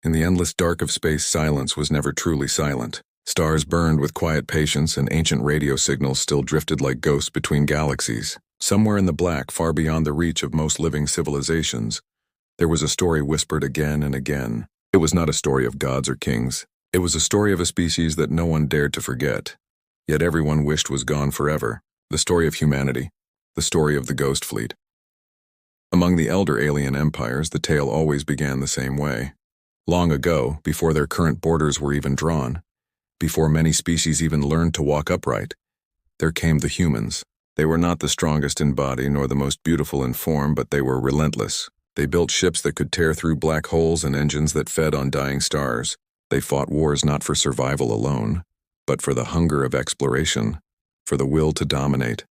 In the endless dark of space, silence was never truly silent. Stars burned with quiet patience, and ancient radio signals still drifted like ghosts between galaxies. Somewhere in the black, far beyond the reach of most living civilizations, there was a story whispered again and again. It was not a story of gods or kings. It was a story of a species that no one dared to forget, yet everyone wished was gone forever. The story of humanity. The story of the Ghost Fleet. Among the elder alien empires, the tale always began the same way. Long ago, before their current borders were even drawn, before many species even learned to walk upright, there came the humans. They were not the strongest in body nor the most beautiful in form, but they were relentless. They built ships that could tear through black holes and engines that fed on dying stars. They fought wars not for survival alone, but for the hunger of exploration, for the will to dominate,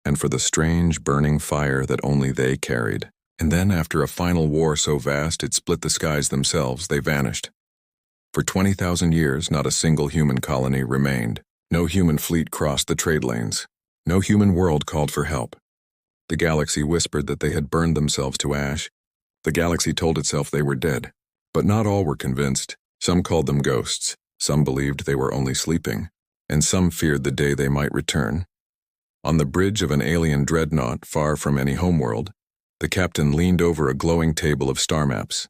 and for the strange burning fire that only they carried. And then, after a final war so vast it split the skies themselves, they vanished. For 20,000 years, not a single human colony remained. No human fleet crossed the trade lanes. No human world called for help. The galaxy whispered that they had burned themselves to ash. The galaxy told itself they were dead. But not all were convinced. Some called them ghosts. Some believed they were only sleeping. And some feared the day they might return. On the bridge of an alien dreadnought far from any homeworld, the captain leaned over a glowing table of star maps.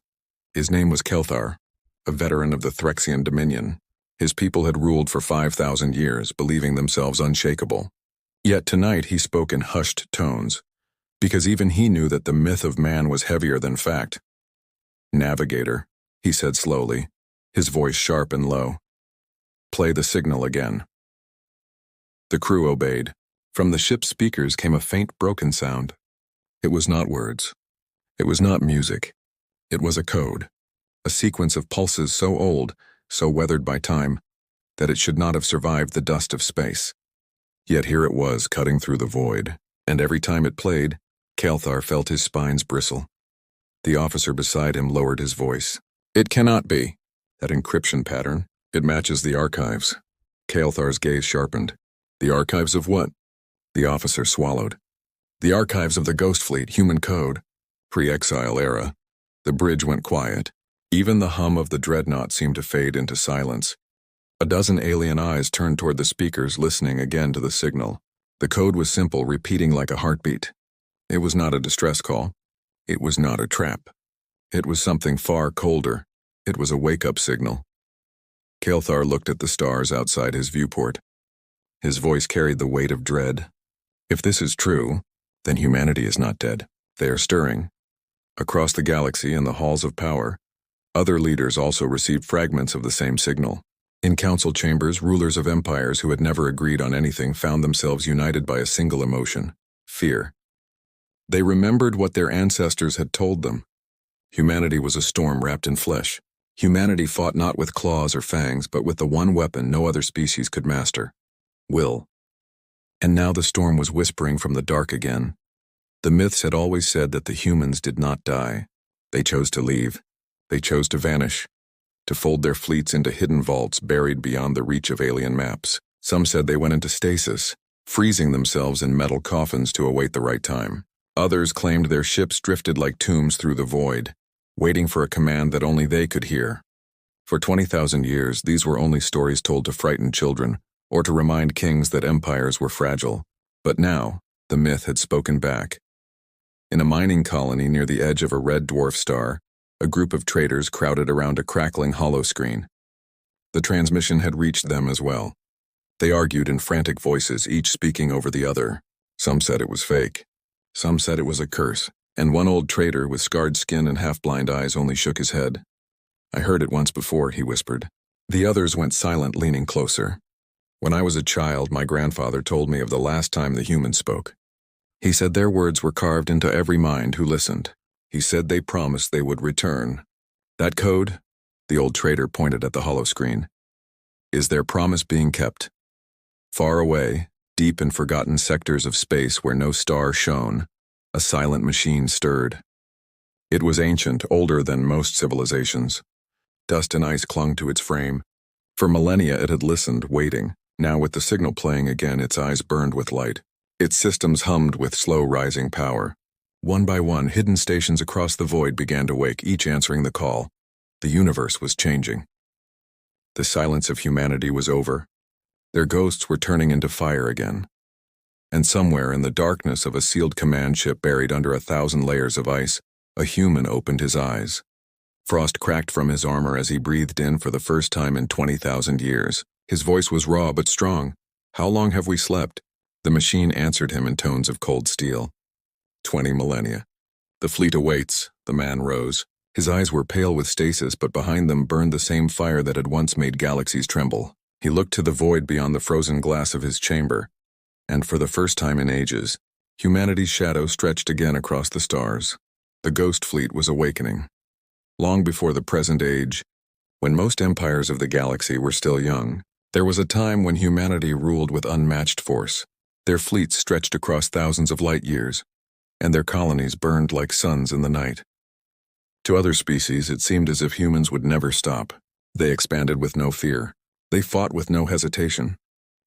His name was Kelthar, a veteran of the Threxian Dominion. His people had ruled for 5,000 years, believing themselves unshakable. Yet tonight he spoke in hushed tones, because even he knew that the myth of man was heavier than fact. "Navigator," he said slowly, his voice sharp and low. "Play the signal again." The crew obeyed. From the ship's speakers came a faint broken sound. It was not words. It was not music. It was a code, a sequence of pulses so old, so weathered by time, that it should not have survived the dust of space. Yet here it was, cutting through the void, and every time it played, Kelthar felt his spines bristle. The officer beside him lowered his voice. "It cannot be. That encryption pattern, it matches the archives." Kelthar's gaze sharpened. "The archives of what?" The officer swallowed. "The archives of the Ghost Fleet, human code. Pre-exile era." The bridge went quiet. Even the hum of the dreadnought seemed to fade into silence. A dozen alien eyes turned toward the speakers, listening again to the signal. The code was simple, repeating like a heartbeat. It was not a distress call. It was not a trap. It was something far colder. It was a wake-up signal. Kelthar looked at the stars outside his viewport. His voice carried the weight of dread. If this is true, then humanity is not dead. They are stirring. Across the galaxy, in the halls of power, other leaders also received fragments of the same signal. In council chambers, rulers of empires who had never agreed on anything found themselves united by a single emotion: fear. They remembered what their ancestors had told them. Humanity was a storm wrapped in flesh. Humanity fought not with claws or fangs, but with the one weapon no other species could master: will. And now the storm was whispering from the dark again. The myths had always said that the humans did not die. They chose to leave. They chose to vanish, to fold their fleets into hidden vaults buried beyond the reach of alien maps. Some said they went into stasis, freezing themselves in metal coffins to await the right time. Others claimed their ships drifted like tombs through the void, waiting for a command that only they could hear. For 20,000 years, these were only stories told to frighten children, or to remind kings that empires were fragile. But now, the myth had spoken back. In a mining colony near the edge of a red dwarf star, a group of traders crowded around a crackling holoscreen. The transmission had reached them as well. They argued in frantic voices, each speaking over the other. Some said it was fake. Some said it was a curse, and one old trader with scarred skin and half-blind eyes only shook his head. "I heard it once before," he whispered. The others went silent, leaning closer. "When I was a child, my grandfather told me of the last time the humans spoke. He said their words were carved into every mind who listened. He said they promised they would return. That code," the old trader pointed at the holoscreen, "is their promise being kept. Far away, deep in forgotten sectors of space where no star shone, a silent machine stirred. It was ancient, older than most civilizations. Dust and ice clung to its frame. For millennia it had listened, waiting. Now with the signal playing again, its eyes burned with light. Its systems hummed with slow rising power. One by one, hidden stations across the void began to wake, each answering the call. The universe was changing. The silence of humanity was over. Their ghosts were turning into fire again. And somewhere in the darkness of a sealed command ship buried under 1,000 layers of ice, a human opened his eyes. Frost cracked from his armor as he breathed in for the first time in 20,000 years. His voice was raw but strong. "How long have we slept?" The machine answered him in tones of cold steel. 20 millennia. "The fleet awaits," the man rose. His eyes were pale with stasis, but behind them burned the same fire that had once made galaxies tremble. He looked to the void beyond the frozen glass of his chamber, and for the first time in ages, humanity's shadow stretched again across the stars. The ghost fleet was awakening. Long before the present age, when most empires of the galaxy were still young, there was a time when humanity ruled with unmatched force. Their fleets stretched across thousands of light years, and their colonies burned like suns in the night. To other species, it seemed as if humans would never stop. They expanded with no fear. They fought with no hesitation.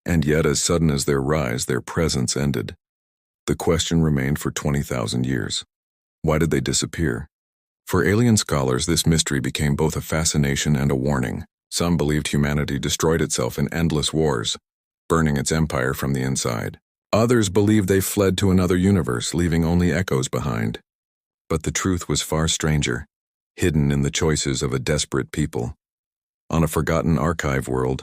And yet, as sudden as their rise, their presence ended. The question remained for 20,000 years. Why did they disappear? For alien scholars, this mystery became both a fascination and a warning. Some believed humanity destroyed itself in endless wars, burning its empire from the inside. Others believed they fled to another universe, leaving only echoes behind. But the truth was far stranger, hidden in the choices of a desperate people. On a forgotten archive world,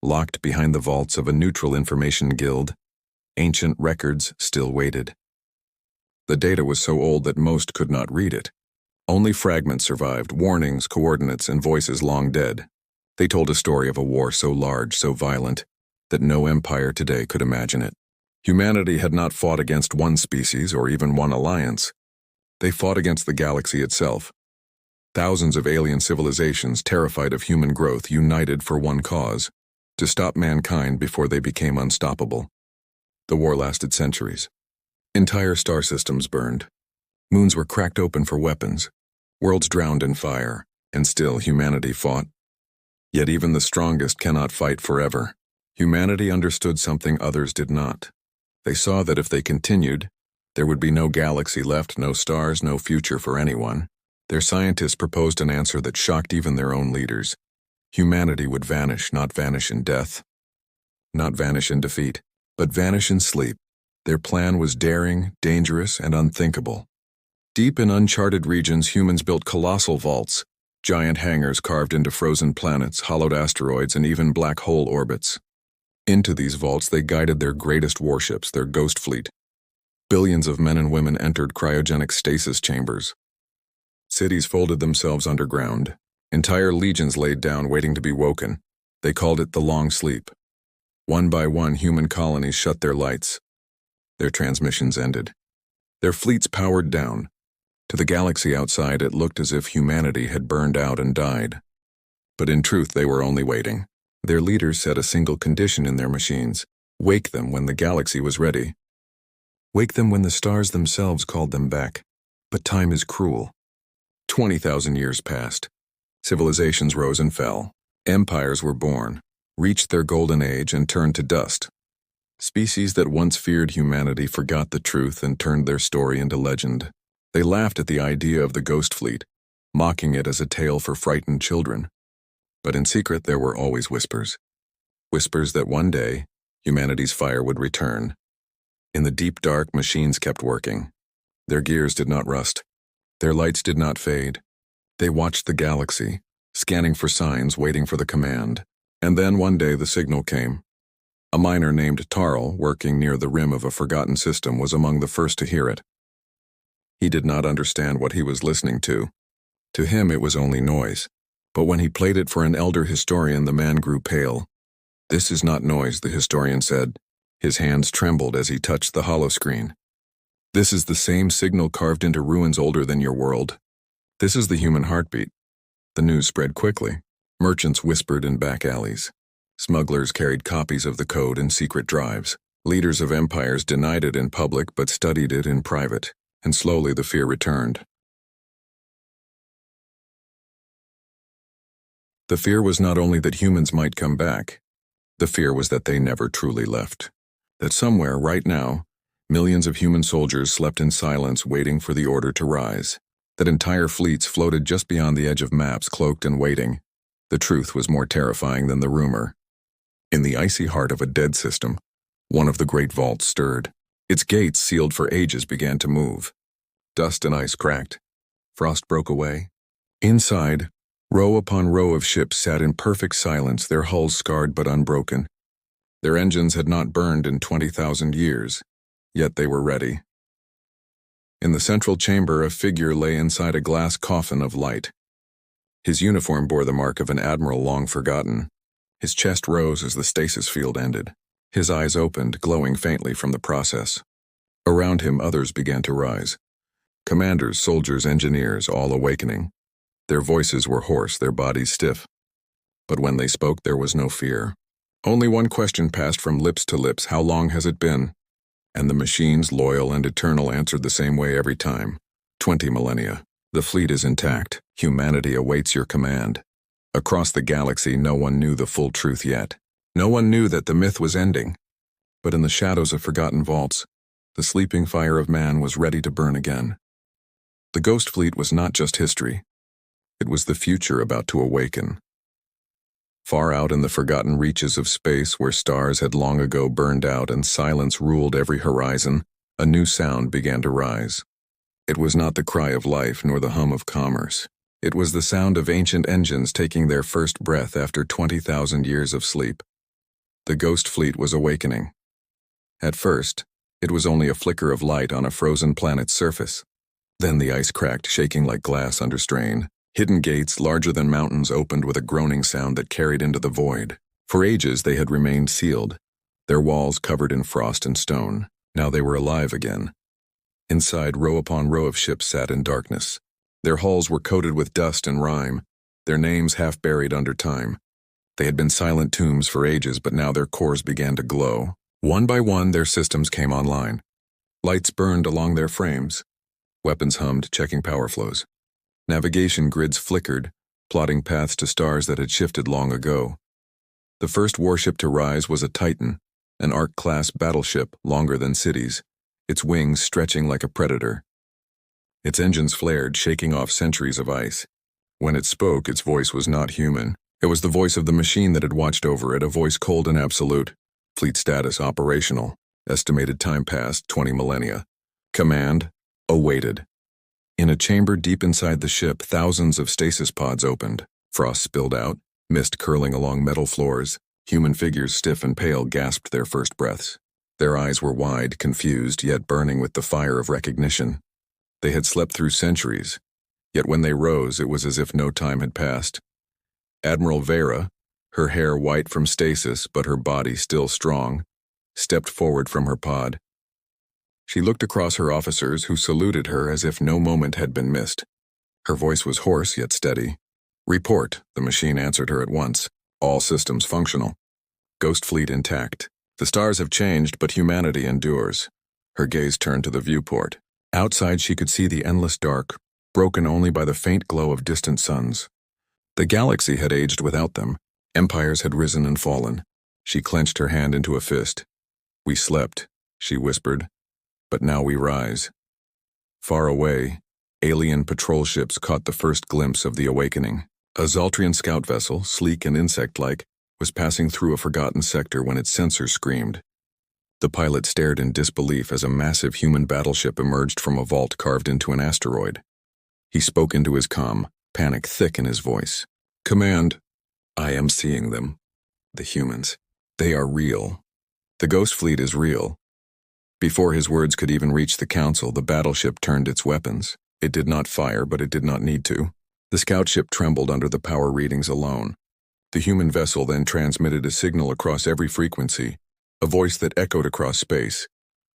locked behind the vaults of a neutral information guild, ancient records still waited. The data was so old that most could not read it. Only fragments survived, warnings, coordinates, and voices long dead. They told a story of a war so large, so violent, that no empire today could imagine it. Humanity had not fought against one species or even one alliance. They fought against the galaxy itself. Thousands of alien civilizations, terrified of human growth, united for one cause: to stop mankind before they became unstoppable. The war lasted centuries. Entire star systems burned. Moons were cracked open for weapons. Worlds drowned in fire, and still humanity fought. Yet even the strongest cannot fight forever. Humanity understood something others did not. They saw that if they continued, there would be no galaxy left, no stars, no future for anyone. Their scientists proposed an answer that shocked even their own leaders. Humanity would vanish, not vanish in death, not vanish in defeat, but vanish in sleep. Their plan was daring, dangerous, and unthinkable. Deep in uncharted regions, humans built colossal vaults, giant hangars carved into frozen planets, hollowed asteroids, and even black hole orbits. Into these vaults they guided their greatest warships, their ghost fleet. Billions of men and women entered cryogenic stasis chambers. Cities folded themselves underground. Entire legions laid down, waiting to be woken. They called it the long sleep. One by one, human colonies shut their lights. Their transmissions ended. Their fleets powered down. To the galaxy outside, it looked as if humanity had burned out and died. But in truth, they were only waiting. Their leaders set a single condition in their machines: wake them when the galaxy was ready. Wake them when the stars themselves called them back. But time is cruel. 20,000 years passed. Civilizations rose and fell. Empires were born, reached their golden age, and turned to dust. Species that once feared humanity forgot the truth and turned their story into legend. They laughed at the idea of the ghost fleet, mocking it as a tale for frightened children. But in secret there were always whispers. Whispers that one day, humanity's fire would return. In the deep dark, machines kept working. Their gears did not rust. Their lights did not fade. They watched the galaxy, scanning for signs, waiting for the command. And then one day the signal came. A miner named Tarl, working near the rim of a forgotten system, was among the first to hear it. He did not understand what he was listening to. To him it was only noise. But when he played it for an elder historian, the man grew pale. "This is not noise," the historian said. His hands trembled as he touched the holoscreen. "This is the same signal carved into ruins older than your world. This is the human heartbeat." The news spread quickly. Merchants whispered in back alleys. Smugglers carried copies of the code in secret drives. Leaders of empires denied it in public but studied it in private, and slowly the fear returned. The fear was not only that humans might come back. The fear was that they never truly left. That somewhere, right now, millions of human soldiers slept in silence, waiting for the order to rise. that entire fleets floated just beyond the edge of maps, cloaked and waiting. The truth was more terrifying than the rumor. In the icy heart of a dead system, one of the great vaults stirred. Its gates, sealed for ages, began to move. Dust and ice cracked. Frost broke away. Inside, row upon row of ships sat in perfect silence, their hulls scarred but unbroken. Their engines had not burned in 20,000 years, yet they were ready. In the central chamber, a figure lay inside a glass coffin of light. His uniform bore the mark of an admiral long forgotten. His chest rose as the stasis field ended. His eyes opened, glowing faintly from the process. Around him, others began to rise. Commanders, soldiers, engineers, all awakening. Their voices were hoarse, their bodies stiff. But when they spoke, there was no fear. Only one question passed from lips to lips: how long has it been? And the machines, loyal and eternal, answered the same way every time. 20 millennia. The fleet is intact. Humanity awaits your command. Across the galaxy, no one knew the full truth yet. No one knew that the myth was ending. But in the shadows of forgotten vaults, the sleeping fire of man was ready to burn again. The Ghost Fleet was not just history. It was the future about to awaken. Far out in the forgotten reaches of space, where stars had long ago burned out and silence ruled every horizon, a new sound began to rise. It was not the cry of life nor the hum of commerce. It was the sound of ancient engines taking their first breath after 20,000 years of sleep. The Ghost Fleet was awakening. At first, it was only a flicker of light on a frozen planet's surface. Then the ice cracked, shaking like glass under strain. Hidden gates, larger than mountains, opened with a groaning sound that carried into the void. For ages they had remained sealed, their walls covered in frost and stone. Now they were alive again. Inside, row upon row of ships sat in darkness. Their hulls were coated with dust and rime, their names half buried under time. They had been silent tombs for ages, but now their cores began to glow. One by one, their systems came online. Lights burned along their frames. Weapons hummed, checking power flows. Navigation grids flickered, plotting paths to stars that had shifted long ago. The first warship to rise was a Titan, an Arc-class battleship longer than cities, its wings stretching like a predator. Its engines flared, shaking off centuries of ice. When it spoke, its voice was not human. It was the voice of the machine that had watched over it, a voice cold and absolute. Fleet status operational. Estimated time passed, 20 millennia. Command awaited. In a chamber deep inside the ship, thousands of stasis pods opened. Frost spilled out, mist curling along metal floors. Human figures, stiff and pale, gasped their first breaths. Their eyes were wide, confused, yet burning with the fire of recognition. They had slept through centuries, yet when they rose, it was as if no time had passed. Admiral Vera, her hair white from stasis but her body still strong, stepped forward from her pod. She looked across her officers, who saluted her as if no moment had been missed. Her voice was hoarse yet steady. "Report," the machine answered her at once. "All systems functional. Ghost Fleet intact. The stars have changed, but humanity endures." Her gaze turned to the viewport. Outside she could see the endless dark, broken only by the faint glow of distant suns. The galaxy had aged without them. Empires had risen and fallen. She clenched her hand into a fist. "We slept," she whispered, "but now we rise." Far away, alien patrol ships caught the first glimpse of the awakening. A Zaltrian scout vessel, sleek and insect-like, was passing through a forgotten sector when its sensors screamed. The pilot stared in disbelief as a massive human battleship emerged from a vault carved into an asteroid. He spoke into his comm, panic thick in his voice. "Command, I am seeing them. The humans. They are real. The Ghost Fleet is real." Before his words could even reach the council, the battleship turned its weapons. It did not fire, but it did not need to. The scout ship trembled under the power readings alone. The human vessel then transmitted a signal across every frequency, a voice that echoed across space.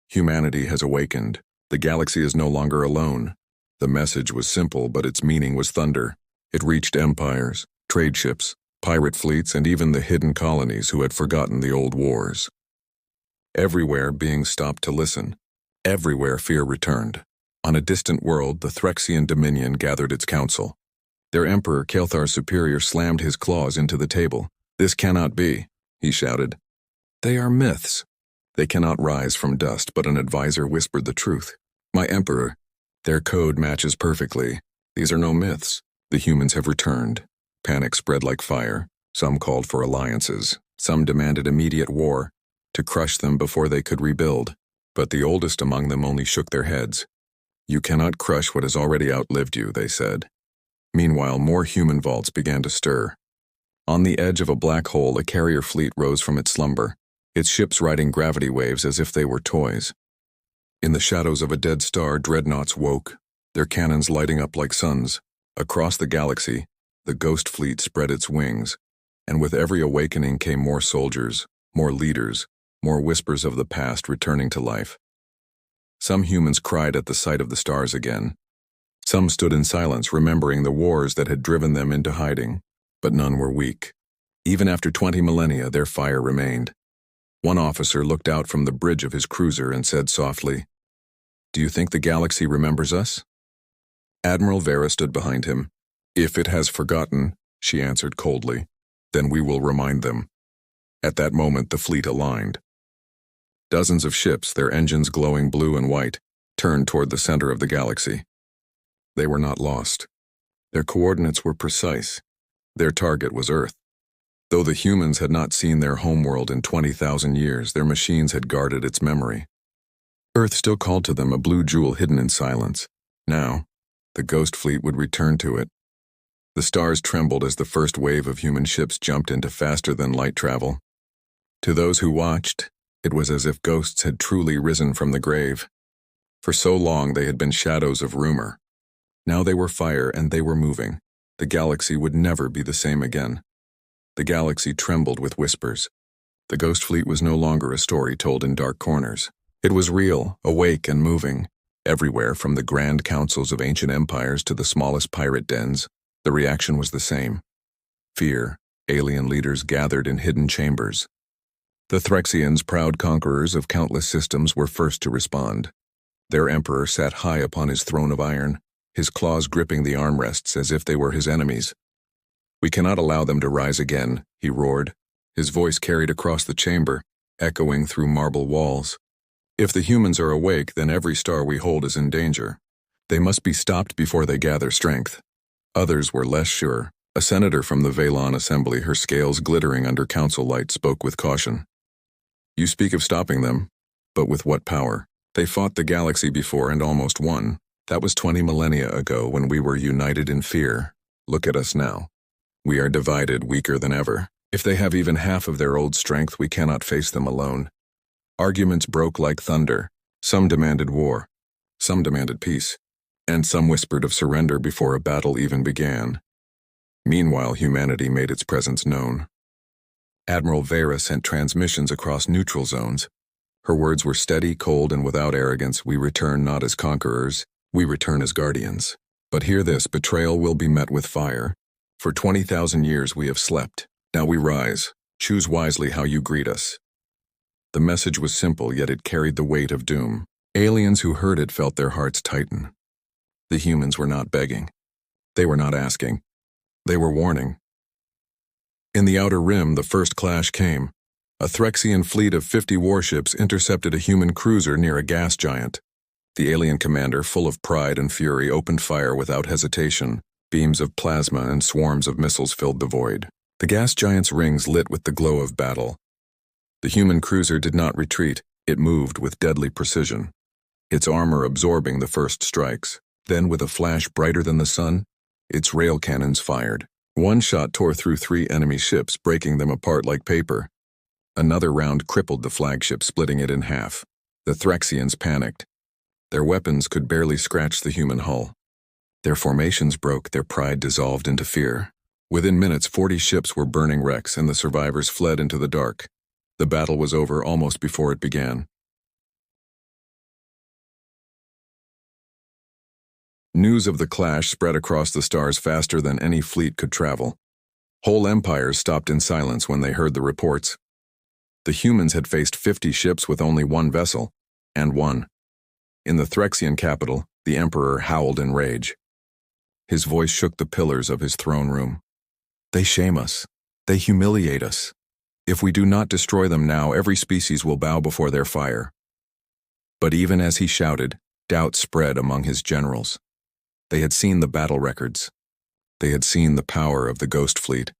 Humanity has awakened. The galaxy is no longer alone. The message was simple, but its meaning was thunder. It reached empires, trade ships, pirate fleets, and even the hidden colonies who had forgotten the old wars. Everywhere beings stopped to listen. Everywhere fear returned. On a distant world, the Threxian Dominion gathered its council. Their emperor, Kael'thar Superior, slammed his claws into the table. "This cannot be," he shouted. "They are myths. They cannot rise from dust," but an advisor whispered the truth. "My emperor, Their code matches perfectly. These are no myths. The humans have returned. Panic spread like fire. Some called for alliances. Some demanded immediate war, to crush them before they could rebuild. But the oldest among them only shook their heads. You cannot crush what has already outlived you, they said. Meanwhile, more human vaults began to stir. On the edge of a black hole, a carrier fleet rose from its slumber, its ships riding gravity waves as if they were toys. In the shadows of a dead star, dreadnoughts woke, their cannons lighting up like suns. Across the galaxy, the ghost fleet spread its wings, and with every awakening came more soldiers, more leaders, more whispers of the past returning to life. Some humans cried at the sight of the stars again. Some stood in silence, remembering the wars that had driven them into hiding, but none were weak. Even after 20 millennia, their fire remained. One officer looked out from the bridge of his cruiser and said softly, "Do you think the galaxy remembers us?" Admiral Vera stood behind him. "If it has forgotten," she answered coldly, "then we will remind them." At that moment, the fleet aligned. Dozens of ships, their engines glowing blue and white, turned toward the center of the galaxy. They were not lost. Their coordinates were precise. Their target was Earth. Though the humans had not seen their homeworld in 20,000 years, their machines had guarded its memory. Earth still called to them, a blue jewel hidden in silence. Now, the ghost fleet would return to it. The stars trembled as the first wave of human ships jumped into faster-than-light travel. To those who watched, it was as if ghosts had truly risen from the grave. For so long they had been shadows of rumor. Now they were fire and they were moving. The galaxy would never be the same again. The galaxy trembled with whispers. The ghost fleet was no longer a story told in dark corners. It was real, awake and moving. Everywhere, from the grand councils of ancient empires to the smallest pirate dens, the reaction was the same. Fear. Alien leaders gathered in hidden chambers. The Threxians, proud conquerors of countless systems, were first to respond. Their emperor sat high upon his throne of iron, his claws gripping the armrests as if they were his enemies. "We cannot allow them to rise again," he roared. His voice carried across the chamber, echoing through marble walls. "If the humans are awake, then every star we hold is in danger. They must be stopped before they gather strength." Others were less sure. A senator from the Valon Assembly, her scales glittering under council light, spoke with caution. "You speak of stopping them, but with what power? They fought the galaxy before and almost won. That was 20 millennia ago when we were united in fear. Look at us now. We are divided, weaker than ever. If they have even half of their old strength, we cannot face them alone." Arguments broke like thunder. Some demanded war. Some demanded peace. And some whispered of surrender before a battle even began. Meanwhile, humanity made its presence known. Admiral Vera sent transmissions across neutral zones. Her words were steady, cold, and without arrogance. "We return not as conquerors. We return as guardians. But hear this, betrayal will be met with fire. For 20,000 years we have slept. Now we rise. Choose wisely how you greet us." The message was simple, yet it carried the weight of doom. Aliens who heard it felt their hearts tighten. The humans were not begging. They were not asking. They were warning. In the Outer Rim, the first clash came. A Threxian fleet of 50 warships intercepted a human cruiser near a gas giant. The alien commander, full of pride and fury, opened fire without hesitation. Beams of plasma and swarms of missiles filled the void. The gas giant's rings lit with the glow of battle. The human cruiser did not retreat. It moved with deadly precision, its armor absorbing the first strikes. Then, with a flash brighter than the sun, its rail cannons fired. One shot tore through 3 enemy ships, breaking them apart like paper. Another round crippled the flagship, splitting it in half. The Threxians panicked. Their weapons could barely scratch the human hull. Their formations broke, their pride dissolved into fear. Within minutes, 40 ships were burning wrecks, and the survivors fled into the dark. The battle was over almost before it began. News of the clash spread across the stars faster than any fleet could travel. Whole empires stopped in silence when they heard the reports. The humans had faced 50 ships with only one vessel, and won. In the Threxian capital, the Emperor howled in rage. His voice shook the pillars of his throne room. "They shame us. They humiliate us. If we do not destroy them now, every species will bow before their fire." But even as he shouted, Doubt spread among his generals. They had seen the battle records. They had seen the power of the Ghost Fleet,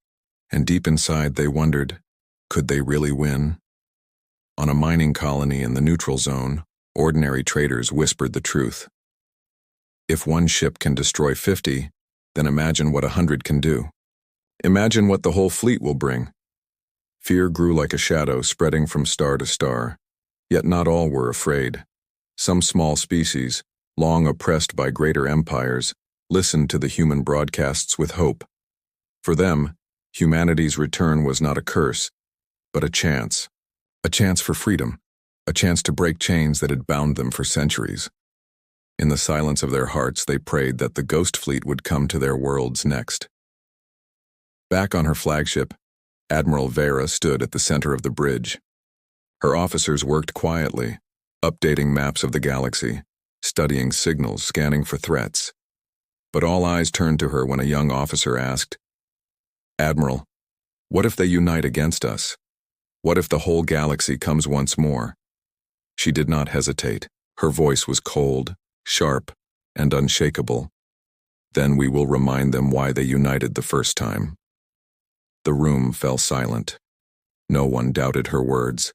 and deep inside they wondered, could they really win? On a mining colony in the neutral zone, ordinary traders whispered the truth. If one ship can destroy 50, then imagine what 100 can do. Imagine what the whole fleet will bring. Fear grew like a shadow spreading from star to star, yet not all were afraid. Some small species, long oppressed by greater empires, listened to the human broadcasts with hope. For them, humanity's return was not a curse, but a chance for freedom, a chance to break chains that had bound them for centuries. In the silence of their hearts, they prayed that the Ghost Fleet would come to their worlds next. Back on her flagship, Admiral Vera stood at the center of the bridge. Her officers worked quietly, updating maps of the galaxy, studying signals, scanning for threats. But all eyes turned to her when a young officer asked, "Admiral, what if they unite against us? What if the whole galaxy comes once more?" She did not hesitate. Her voice was cold, sharp, and unshakable. "Then we will remind them why they united the first time." The room fell silent. No one doubted her words.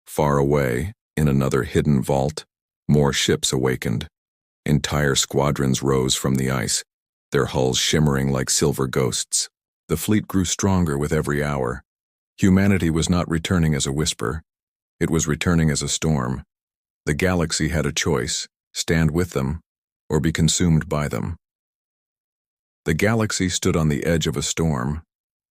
Far away, in another hidden vault, more ships awakened. Entire squadrons rose from the ice, their hulls shimmering like silver ghosts. The fleet grew stronger with every hour. Humanity was not returning as a whisper. It was returning as a storm. The galaxy had a choice: stand with them, or be consumed by them. The galaxy stood on the edge of a storm.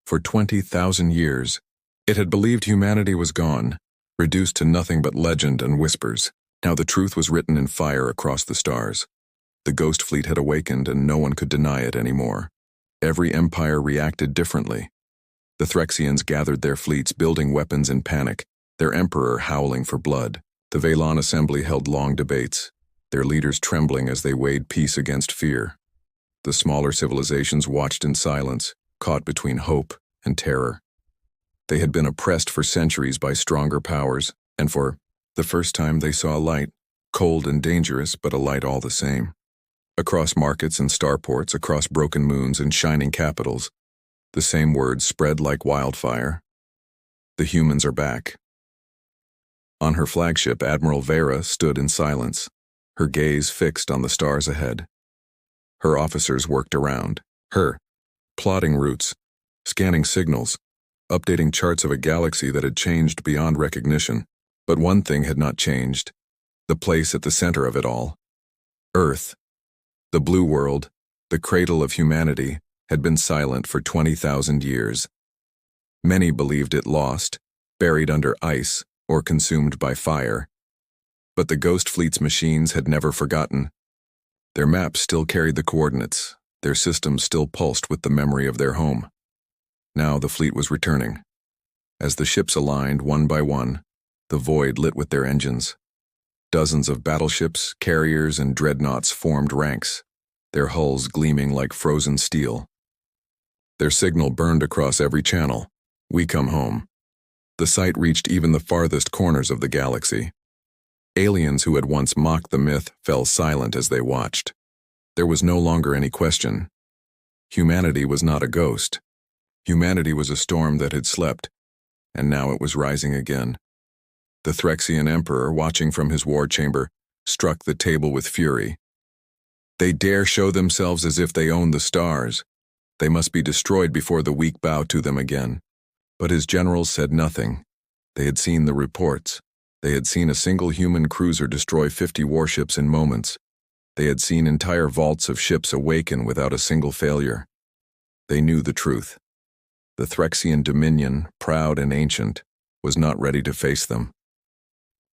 For 20,000 years, it had believed humanity was gone, reduced to nothing but legend and whispers. Now the truth was written in fire across the stars. The Ghost Fleet had awakened, and no one could deny it anymore. Every empire reacted differently. The Threxians gathered their fleets, building weapons in panic, their emperor howling for blood. The Velan Assembly held long debates, their leaders trembling as they weighed peace against fear. The smaller civilizations watched in silence, caught between hope and terror. They had been oppressed for centuries by stronger powers, and for the first time they saw a light, cold and dangerous, but a light all the same. Across markets and starports, across broken moons and shining capitals, the same words spread like wildfire. The humans are back. On her flagship, Admiral Vera stood in silence, her gaze fixed on the stars ahead. Her officers worked around her, plotting routes, scanning signals, updating charts of a galaxy that had changed beyond recognition. But one thing had not changed: the place at the center of it all. Earth, the blue world, the cradle of humanity, had been silent for 20,000 years. Many believed it lost, buried under ice, or consumed by fire. But the Ghost Fleet's machines had never forgotten. Their maps still carried the coordinates, their systems still pulsed with the memory of their home. Now the fleet was returning. As the ships aligned one by one, the void lit with their engines. Dozens of battleships, carriers, and dreadnoughts formed ranks, their hulls gleaming like frozen steel. Their signal burned across every channel: "We come home." The sight reached even the farthest corners of the galaxy. Aliens who had once mocked the myth fell silent as they watched. There was no longer any question. Humanity was not a ghost. Humanity was a storm that had slept, and now it was rising again. The Threxian Emperor, watching from his war chamber, struck the table with fury. "They dare show themselves as if they owned the stars. They must be destroyed before the weak bow to them again." But his generals said nothing. They had seen the reports. They had seen a single human cruiser destroy 50 warships in moments. They had seen entire vaults of ships awaken without a single failure. They knew the truth. The Threxian dominion, proud and ancient, was not ready to face them.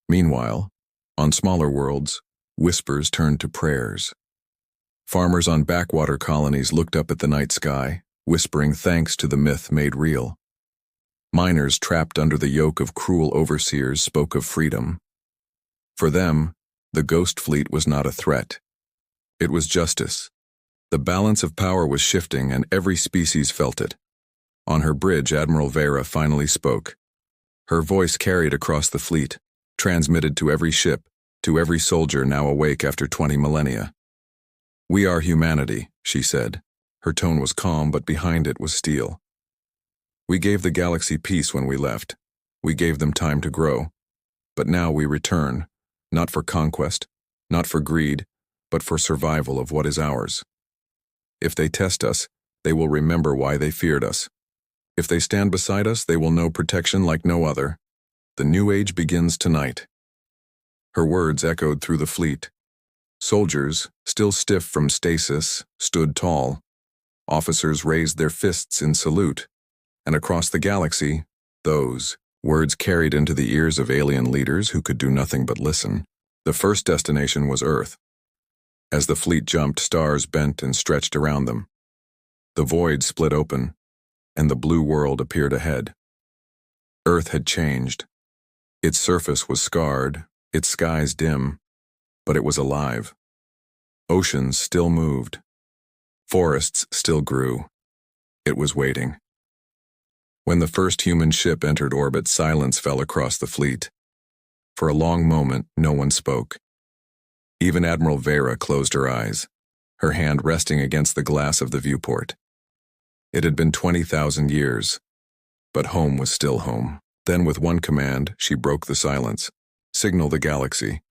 Meanwhile, on smaller worlds, whispers turned to prayers. Farmers on backwater colonies looked up at the night sky, whispering thanks to the myth made real. Miners trapped under the yoke of cruel overseers spoke of freedom. For them, the Ghost Fleet was not a threat. It was justice. The balance of power was shifting, and every species felt it. On her bridge, Admiral Vera finally spoke. Her voice carried across the fleet, transmitted to every ship, to every soldier now awake after 20 millennia. "We are humanity," she said. Her tone was calm, but behind it was steel. "We gave the galaxy peace when we left. We gave them time to grow. But now we return, not for conquest, not for greed, but for survival of what is ours. If they test us, they will remember why they feared us. If they stand beside us, they will know protection like no other. The new age begins tonight." Her words echoed through the fleet. Soldiers, still stiff from stasis, stood tall. Officers raised their fists in salute. And across the galaxy, those words carried into the ears of alien leaders who could do nothing but listen. The first destination was Earth. As the fleet jumped, stars bent and stretched around them. The void split open, and the blue world appeared ahead. Earth had changed. Its surface was scarred, its skies dim, but it was alive. Oceans still moved. Forests still grew. It was waiting. When the first human ship entered orbit, silence fell across the fleet. For a long moment, no one spoke. Even Admiral Vera closed her eyes, her hand resting against the glass of the viewport. It had been 20,000 years, but home was still home. Then with one command, she broke the silence. "Signal the galaxy."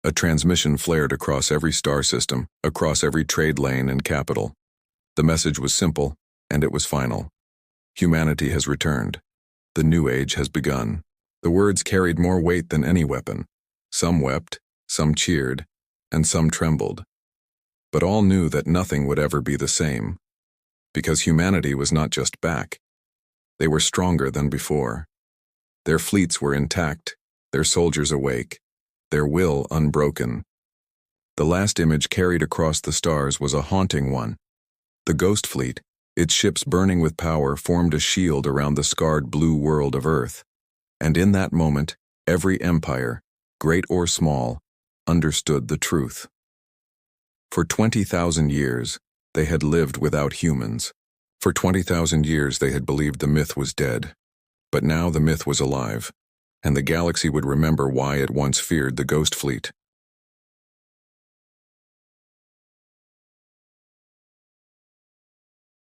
A transmission flared across every star system, across every trade lane and capital. The message was simple, and it was final. Humanity has returned. The new age has begun. The words carried more weight than any weapon. Some wept, some cheered, and some trembled. But all knew that nothing would ever be the same. Because humanity was not just back. They were stronger than before. Their fleets were intact, their soldiers awake, their will unbroken. The last image carried across the stars was a haunting one. The Ghost Fleet, its ships burning with power, formed a shield around the scarred blue world of Earth. And in that moment, every empire, great or small, understood the truth. For 20,000 years, they had lived without humans. For 20,000 years, they had believed the myth was dead. But now the myth was alive, and the galaxy would remember why it once feared the Ghost Fleet.